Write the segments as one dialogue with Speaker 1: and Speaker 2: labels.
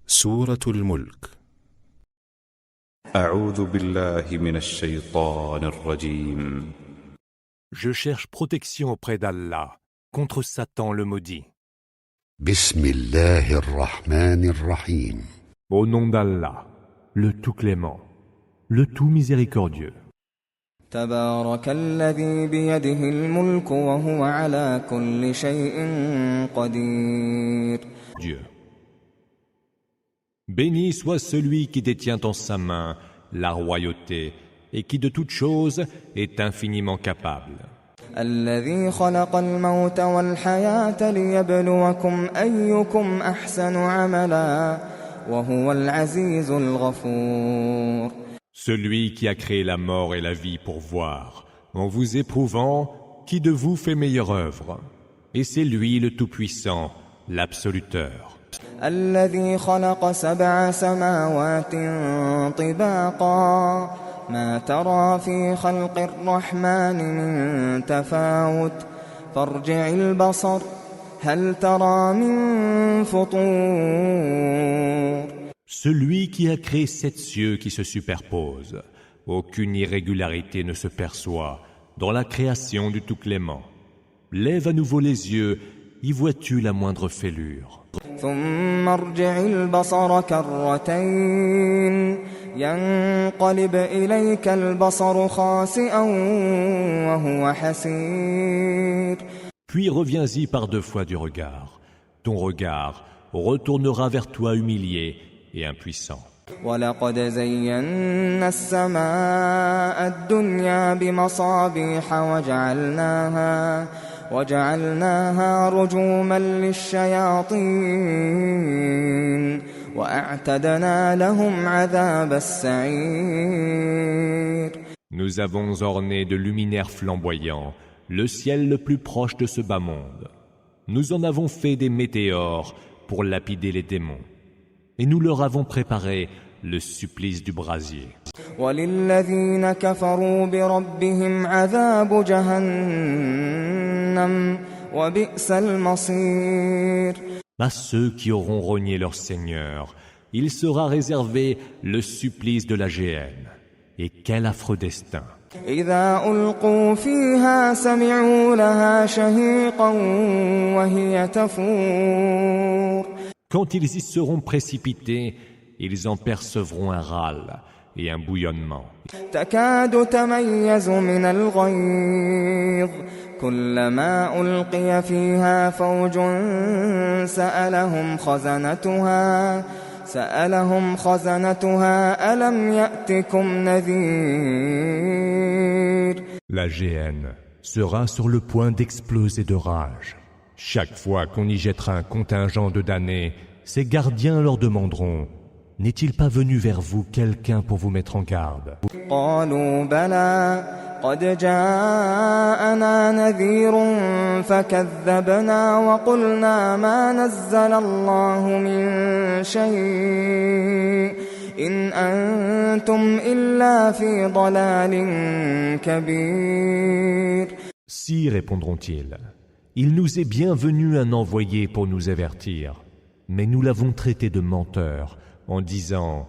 Speaker 1: سورة الملك.
Speaker 2: أعوذ بالله من الشيطان الرجيم.
Speaker 3: Je cherche protection auprès d'Allah contre Satan le maudit.
Speaker 4: بسم الله الرحمن الرحيم.
Speaker 3: Au nom d'Allah, le tout clément, le tout miséricordieux.
Speaker 5: تبارك الذي بيده الملك وهو على كل شيء قدير.
Speaker 3: Dieu. Béni soit celui qui détient en sa main la royauté et qui de toutes choses est infiniment capable.
Speaker 5: الذي خلق الموت والحياة ليبلوكم أيكم أحسن عملا وهو العزيز الغفور.
Speaker 3: Celui qui a créé la mort et la vie pour voir, en vous éprouvant, qui de vous fait meilleure œuvre. Et c'est lui le Tout-Puissant, l'Absoluteur.
Speaker 5: الذي خلق 7 سماوات طباقا ما ترى في خلق الرحمن من تفاوت فارجع البصر هل ترى من فطور.
Speaker 3: Celui qui a créé 7 cieux qui se superposent, aucune irrégularité ne se perçoit dans la création du Tout-Clément. Lève à nouveau les yeux, y vois-tu la moindre fêlure?
Speaker 5: ثم ارجع البصر كرتين ينقلب إليك البصر خاسئا وهو حسير.
Speaker 3: Puis reviens-y par 2 fois du regard. Ton regard retournera vers toi humilié et impuissant.
Speaker 5: ولقد زينا السماء الدنيا بمصابيح وجعلناها رجوما للشياطين وأعتدنا لهم عذاب السعير.
Speaker 3: Nous avons orné de luminaires flamboyants le ciel le plus proche de ce bas monde. Nous en avons fait des météores pour lapider les démons. Et nous leur avons préparé le supplice du brasier.
Speaker 5: وَلِلَّذِينَ كَفَرُوا بِرَبِّهِمْ عَذَابُ جَهَنَّمَ وَبِئْسَ الْمَصِيرُ.
Speaker 3: À ceux qui auront renié leur Seigneur, il sera réservé le supplice de la géhenne. Et quel affreux destin!
Speaker 5: إِذَا أُلْقُوا فِيهَا سَمِعُوا لَهَا شَهِيقًا وَهِيَ تَفُورُ.
Speaker 3: Quand ils y seront précipités, ils en percevront un râle et un bouillonnement.
Speaker 5: تكاد تميز من الغيظ كلما ألقي فيها فوج سألهم خزنتها ألم يأتكم نذير.
Speaker 3: La géhenne sera sur le point d'exploser de rage. Chaque fois qu'on y jettera un contingent de damnés, ses gardiens leur demanderont: n'est-il pas venu vers vous quelqu'un pour vous mettre en garde?
Speaker 5: قالوا بلى قد جاءنا نذير فكذبنا وقلنا ما نزل الله من شيء إن أنتم إلا في ضلال كبير.
Speaker 3: Si, répondront-ils, il nous est bien venu un envoyé pour nous avertir, mais nous l'avons traité de menteur en disant: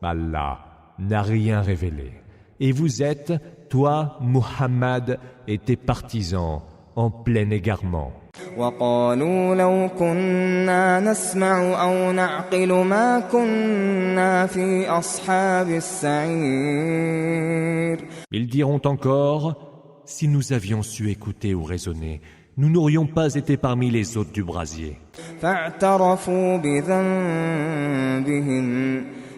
Speaker 3: Allah n'a rien révélé. Et vous êtes, toi, Muhammad, et tes partisans, en plein égarement.
Speaker 5: وقالوا لو كنا نسمع أو نعقل ما كنا في أصحاب السعير.
Speaker 3: Ils diront encore: si nous avions su écouter ou raisonner, nous n'aurions pas été parmi les hôtes du brasier.
Speaker 5: فاعترفوا بذنبهم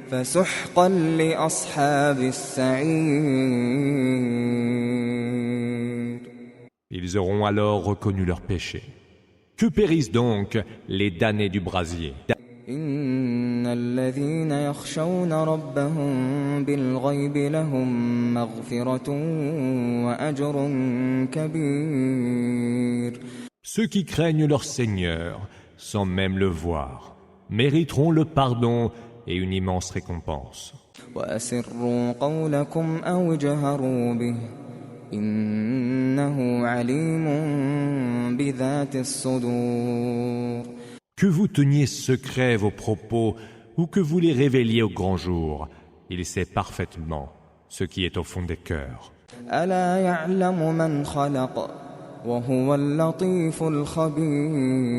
Speaker 5: فسحقا لأصحاب السعير.
Speaker 3: Ils auront alors reconnu leur péché. Que périssent donc les damnés du brasier.
Speaker 5: إن الذين يخشون ربهم بالغيب لهم مغفرة وأجر كبير.
Speaker 3: Ceux qui craignent leur Seigneur, sans même le voir, mériteront le pardon et une immense récompense.
Speaker 5: وأسروا قولكم أو اجهروا به إنه عليم بذات الصدور.
Speaker 3: Que vous teniez secret vos propos ou que vous les révéliez au grand jour, il sait parfaitement ce qui est au fond des cœurs.
Speaker 5: ألا يعلم من خلق وهو اللطيف الخبير.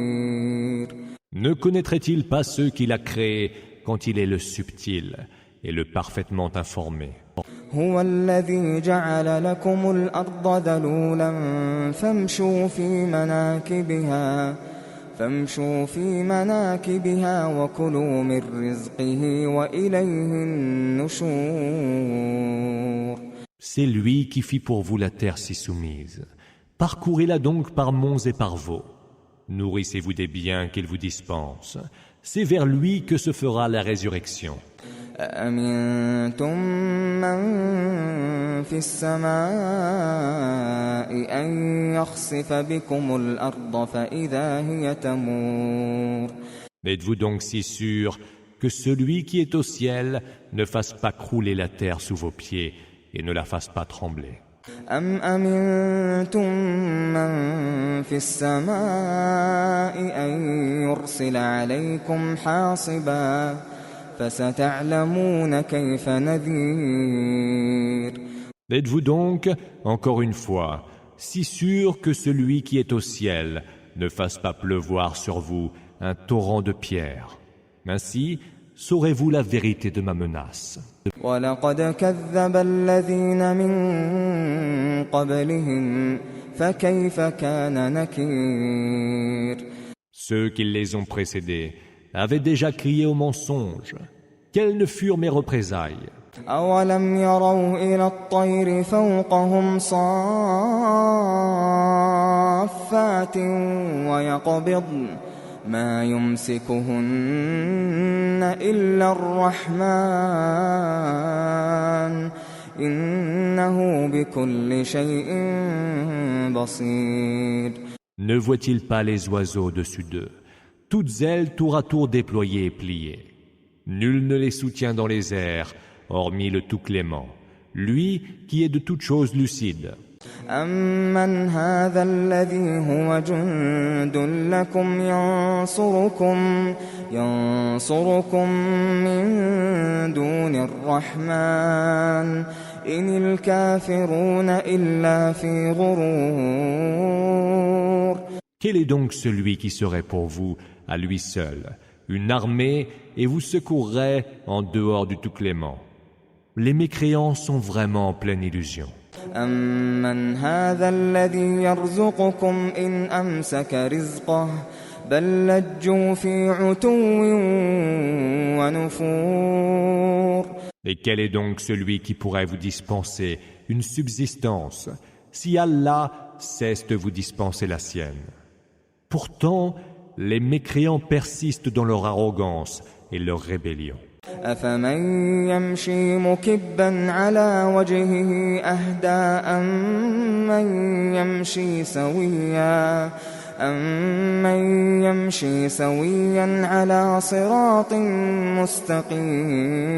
Speaker 3: Ne connaîtrait-il pas ceux qu'il a créés quand il est le subtil et le parfaitement informé?
Speaker 5: هو الذي جعل لكم الأرض ذلولا فامشوا في مناكبها وكلوا من رزقه وإليه النشور.
Speaker 3: C'est lui qui fit pour vous la terre si soumise. Parcourez-la donc par monts et par vaux. Nourrissez-vous des biens qu'il vous dispense. C'est vers lui que se fera la résurrection.
Speaker 5: أأمنتم من في السماء أن يخسف بكم الأرض فإذا هي تمور.
Speaker 3: Êtes-vous donc si sûr que celui qui est au ciel ne fasse pas crouler la terre sous vos pieds et ne la fasse pas trembler?
Speaker 5: أم أمنتم من في السماء أن يرسل عليكم حاصبا فستعلمون كيف نذير.
Speaker 3: Êtes-vous donc, encore une fois, si sûr que celui qui est au ciel ne fasse pas pleuvoir sur vous un torrent de pierres? Ainsi, saurez-vous la vérité de ma menace.
Speaker 5: وَلَقَدْ كَذَّبَ الَّذِينَ مِن قَبْلِهِمْ فَكَيْفَ كَانَ نَكِيرِ.
Speaker 3: Ceux qui les ont précédés avaient déjà crié au mensonge. Quelles ne furent mes représailles?
Speaker 5: أَوَلَمْ يَرَوْا إِلَى الطَّيْرِ فَوْقَهُمْ صَافَّاتٍ وَيَقْبِضْنَ ما يمسكهن إلا الرحمن إنه بكل شيء بصير.
Speaker 3: Ne voit-il pas les oiseaux au-dessus d'eux, toutes ailes tour à tour déployées et pliées? Nul ne les soutient dans les airs, hormis le Tout-Clément, lui qui est de toutes choses lucide.
Speaker 5: أَمَّنْ هَذَا الَّذِي هُوَ جُندٌ لَّكُمْ يَنصُرُكُم مِّن دُونِ الرَّحْمَٰنِ إِنِ الْكَافِرُونَ إِلَّا فِي غُرُورٍ.
Speaker 3: Quel est donc celui qui serait pour vous, à lui seul, une armée et vous secourrait en dehors du Tout-Clément? Les mécréants sont vraiment en pleine illusion.
Speaker 5: أَمَّنْ هَذَا الَّذِي يَرْزُقُكُمْ إِنْ أَمْسَكَ رِزْقَهُ بَل لَّجُّوا فِي عُتُوٍّ وَنُفُورٍ.
Speaker 3: Et quel est donc celui qui pourrait vous dispenser une subsistance si Allah cesse de vous dispenser la sienne? Pourtant, les mécréants persistent dans leur arrogance et leur rébellion.
Speaker 5: أَفَمَن يَمْشِي مُكِبًّا عَلَى وَجْهِهِ أَهْدَىٰ أَمَّن يَمْشِي سَوِيًّا عَلَى صِرَاطٍ مُّسْتَقِيمٍ.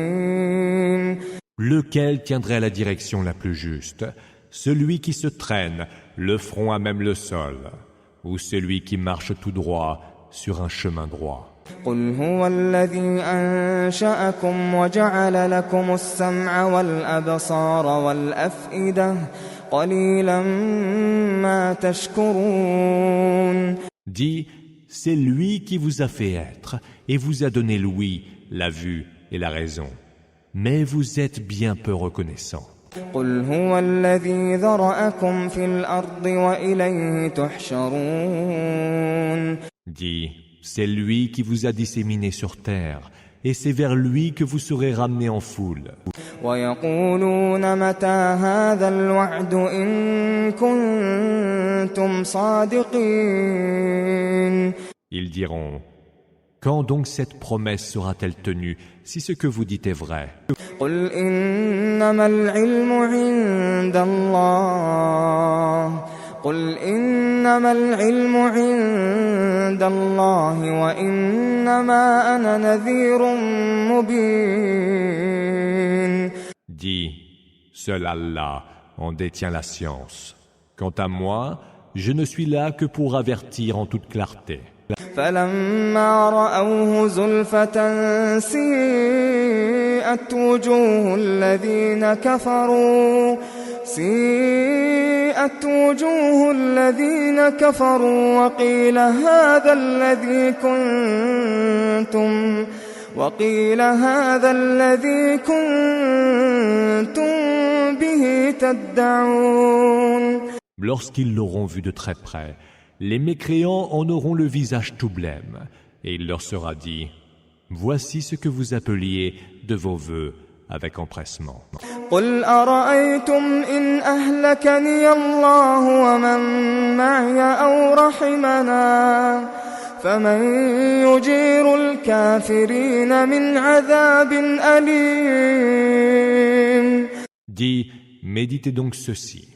Speaker 3: Lequel tiendrait la direction la plus juste? Celui qui se traîne, le front à même le sol, ou celui qui marche tout droit sur un chemin droit?
Speaker 5: قُلْ هُوَ الَّذِي أَنشَأَكُمْ وَجَعَلَ لَكُمُ السَّمْعَ وَالْأَبْصَارَ وَالْأَفْئِدَةَ قَلِيلًا مَا تَشْكُرُونَ.
Speaker 3: Dis, c'est lui qui vous a fait être et vous a donné l'ouïe, la vue et la raison. Mais vous êtes bien peu reconnaissants.
Speaker 5: قُلْ هُوَ الَّذِي ذَرَأَكُمْ فِي الْأَرْضِ وَإِلَيْهِ تُحْشَرُونَ.
Speaker 3: Dis, c'est lui qui vous a disséminé sur terre, et c'est vers lui que vous serez ramenés en foule.
Speaker 5: وَيَقُولُونَ مَتَى هَذَا الْوَعْدُ إِن كُنتُمْ صَادِقِينَ.
Speaker 3: Ils diront, quand donc cette promesse sera-t-elle tenue, si ce que vous dites est vrai?
Speaker 5: قُلْ إِنَّمَا الْعِلْمُ عِندَ اللَّهِ وَإِنَّمَا أَنَا نَذِيرٌ مُّبِينٌ.
Speaker 3: Dis, seul Allah en détient la science. Quant à moi, je ne suis là que pour avertir en toute clarté.
Speaker 5: فلما رأوه زلفة سيئت وجوه الذين كفروا وقيل هذا الذي كنتم به تدعون.
Speaker 3: Lorsqu'ils l'auront vu de très près, les mécréants en auront le visage tout blême, et il leur sera dit: voici ce que vous appeliez de vos vœux avec empressement.
Speaker 5: قل أرأيتم إن أهلكني الله ومن معي أو رحمنا فمن يجير الكافرين من عذاب أليم.
Speaker 3: Dis, méditez donc ceci: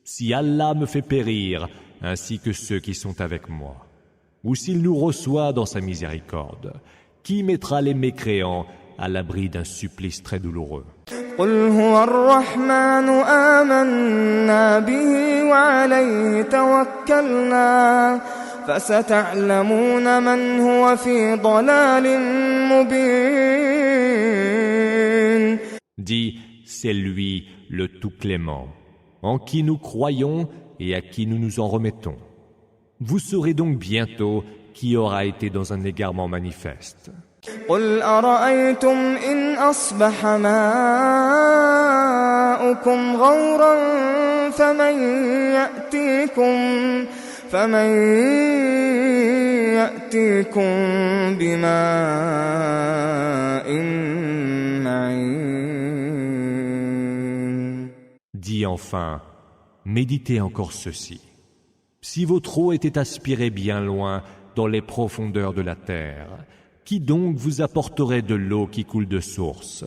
Speaker 3: si Allah me fait périr, ainsi que ceux qui sont avec moi, ou s'il nous reçoit dans sa miséricorde, qui mettra les mécréants à l'abri d'un supplice très douloureux?
Speaker 5: قل هو الرحمن آمنا به وعليه توكلنا فستعلمون من هو في ضلال مبين.
Speaker 3: Dis, c'est lui le tout clément, en qui nous croyons et à qui nous nous en remettons. Vous saurez donc bientôt qui aura été dans un égarement manifeste.
Speaker 5: قل أرأيتم إن أصبح ماؤكم غورا فمن يأتيكم بماء معين.
Speaker 3: Dis enfin, méditez encore ceci: si votre eau était aspirée bien loin dans les profondeurs de la terre, qui donc vous apporterait de l'eau qui coule de source?